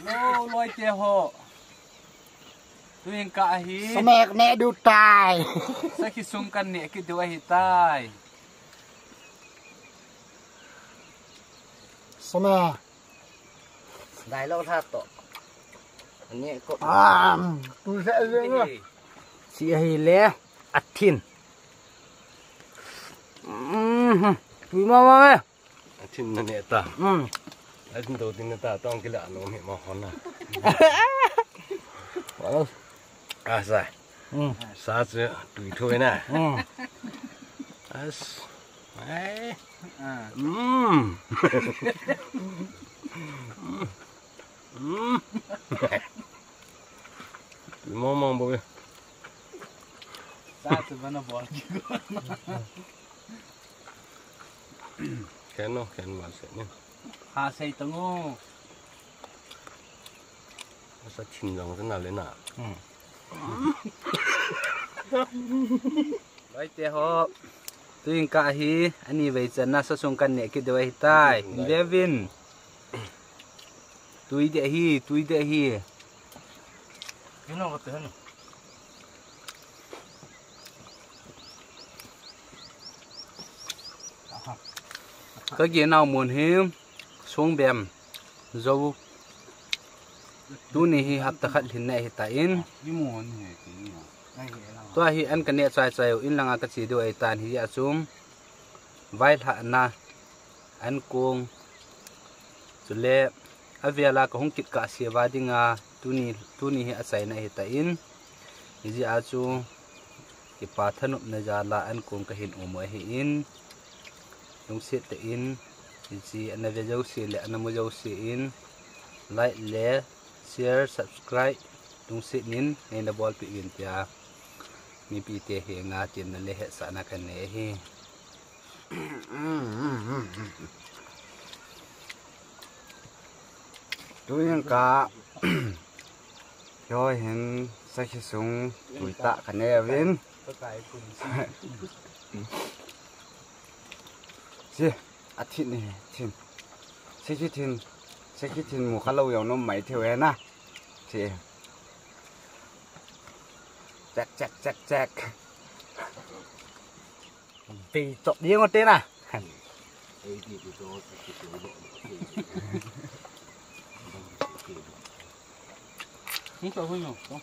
Alo, lôi chè hộ. Tôi hiện cả hi. Sao mẹ mẹ đu tài. Sao khi xung quanh nè cái đuôi hi tai. Sao mẹ. Đại lâu tha tổ. Anh nhẹ cột. Tôi sẽ dưỡng. Chị hi lẽ ắt thiên. Tui mau mẹ. Thiên là nhẹ ta. Anh đầu tiên là ta tông cái lạ nó mẹ mà hòn à. À sai. Sao chứ tùy thôi nè. Đấy. Tùy mong bố. Sao tụi nó bỏ Kén nó kén mà sẽ nhé. Hà xây tông ô. Sao chín rồng thế nào lên nào? Lôi chè hộ. Tôi hiện cả hi. Anh đi về chân na sao xung quanh nè cái đuôi hi tai. Devin. Tôi để hi. Cái nó có tên. Có gì nào muốn hiếm xuống bèm dâu tu này hi hấp tắc hình này hiện tại in tôi hi ăn cái này xoay in là cái gì đuôi tàn hi asum vai hạ na ăn cuồng rồi lệ avia là có hông kít cả xia va đi nga tu này hi asai này hiện tại in hi asu cái pa thân này ra là ăn cuồng cái hình ôm hi in yung sit in si ana video si le ana mo si in like le share subscribe yung sit nin ngay na ball pi yun tia mi pi te he nga tin na le he sa na kan ne hi Tôi hiện cả. Rồi hiện sẽ khi xuống tuổi tạ cả nè viên. Chị, thịt này, thịt một khá lâu rồi nó mấy thiếu em à, chị, chắc, Vì chọn đi con tên à? không sao không sao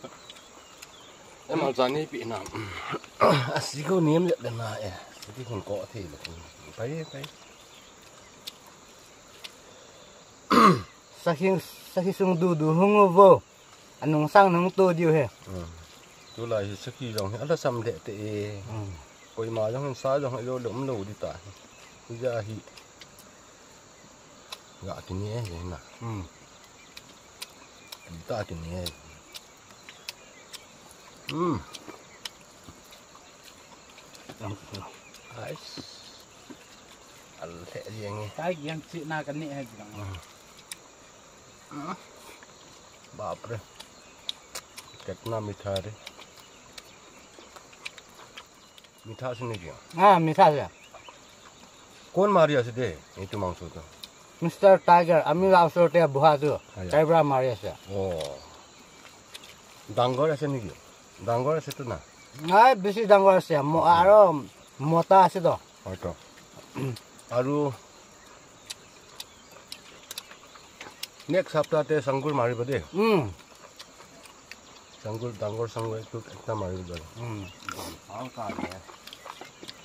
Em mà dàn đi bị nào? Xí câu nếm được lần này, cái còn cọ thì phải. Sa khi sung du hung vô. Anh nông sang nông tô điều hè. Tôi lại sau khi dòng hết là xăm đệ tệ. Coi mà trong xa trong lô đống đầu đi tải. Bây giờ thì gạ thì nhé vậy nè. Ta thì nhé. Đấy. Ăn thẻ gì nghe. cái gì anh chị na cái này hay gì Bapak deh. Ketna mitha deh. Mitha sini dia. Mình sao vậy? Kon Maria sih itu maksudnya. Mr. Tiger, ami langsung dia buah tu. Tiger Maria sih. Oh. Danggor sini dia. Danggor situ nah. Ngai bisi dangor sih. Mau aro mota sih tu. Oh itu. Aru. Next sabta te sanggul mari bade. Sanggul danggor sanggul itu kita mari bade.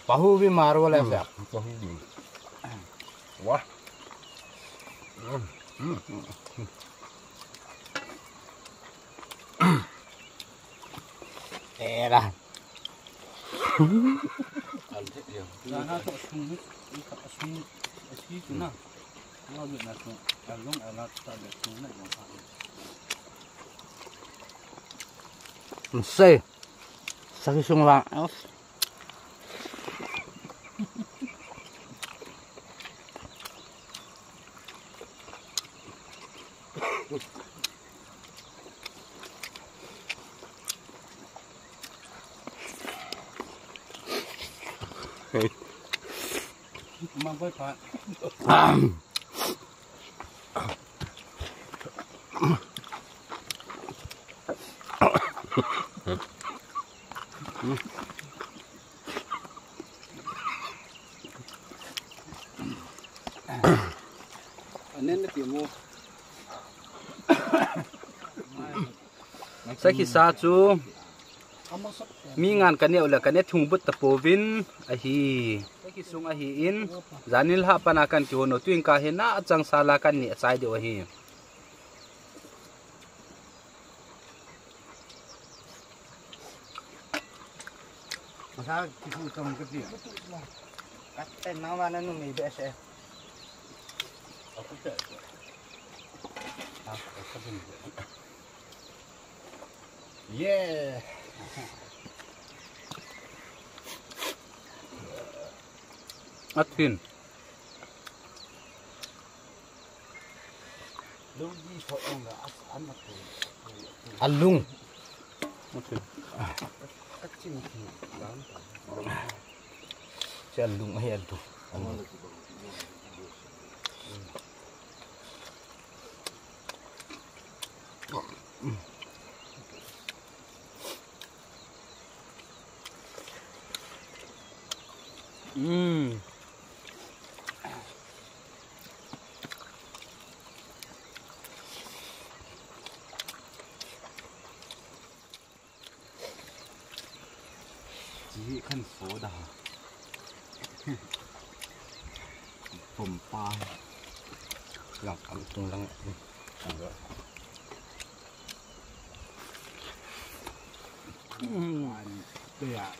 Pahu भी मार वाला है Pahu भी. Wah. Era. Alde dia. Nah, tu sungguh, sungguh, sih tu na. Kalau dia nak tu, kalau alat tak ada tu nak apa? Say. Sakit sung lang. mang với phạt nên nó tiểu mua sai khi sa chu mi ngan kan neu la kan thung but tapovin a hi sai khi sung a hi in zanil ha pana kan ki hono tuing ka hena achang sala kan ni chai de hi Masa kisu tong ke dia. Katen nama nanu mi biasa. Aku tak. Yeah. Atpin Alung. Si alung ay alung. chỉ khăn phố đà phồng pa Lang am tung lang. đây à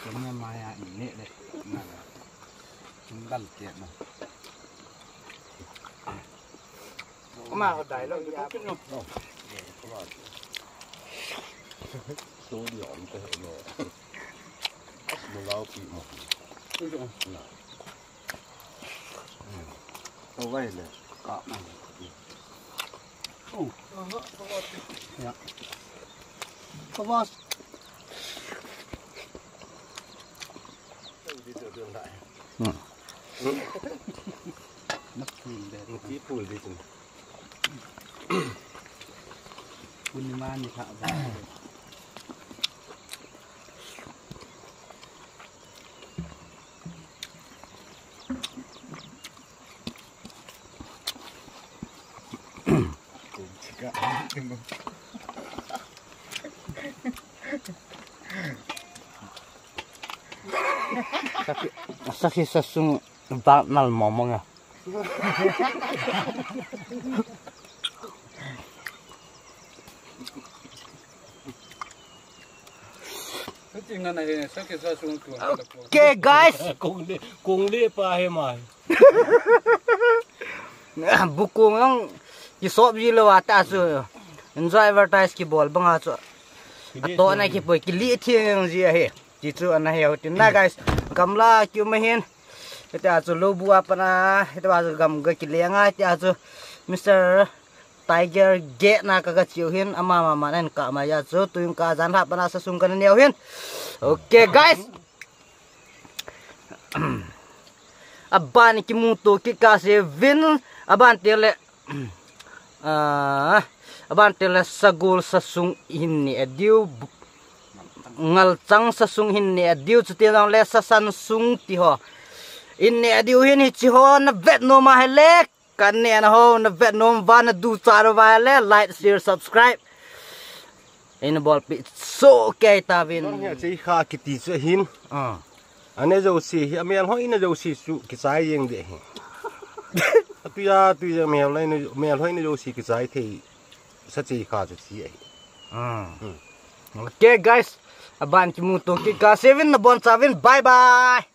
cái nghe mai à nhẹ đấy mà chúng đâm kiệt mà Mà hồi đại lo cái cái nộp. Số điểm tới rồi. Mình lao bị một. đâu vậy này cọ này Có bao Đi từ đường đại. nắp phun để Một tí phủi đi chừng. phun man ni thạ vào sakit sasung bak nal momong ya. tinggal naik sakit saya sung tu Okay guys, Cùng đi pa hay mà. buku yang kisop ji lo ata su. Enjoy advertise ki bol bang aso. Ato na ki poi ki li thieng ji he. Ji chu ana he tin na guys. Gamla kyu mahin. Ita aso lo bu apana, ita aso gam ga ki lenga ita aso Mr. Tiger Gate na kaga chiuhin ama mama nan ka ma ya chu tuing ka jan ha pana sa sung kan neuhin. Okay guys. Aban ki muto ki ka se vin aban tele aban tele sagul sasung hinni adiu ngal chang sasung hinni adiu chuti lang le sasan sung ti ho inni adiu hin hi chi ho na vet no ma hele kan ne na ho na vet no van du charo va le like share subscribe in ball pi so ke ta vin Con nhà chỉ khá cái tí sẽ hin. Anh ấy dâu xì, anh em hỏi nó dâu xì su cái trái riêng để. Tuy ra mèo lên mèo hỏi nó dâu xì cái trái thì sẽ chỉ khá chút xì ấy. Okay guys, aban ki muto ki ka 7 na bon 7 bye bye.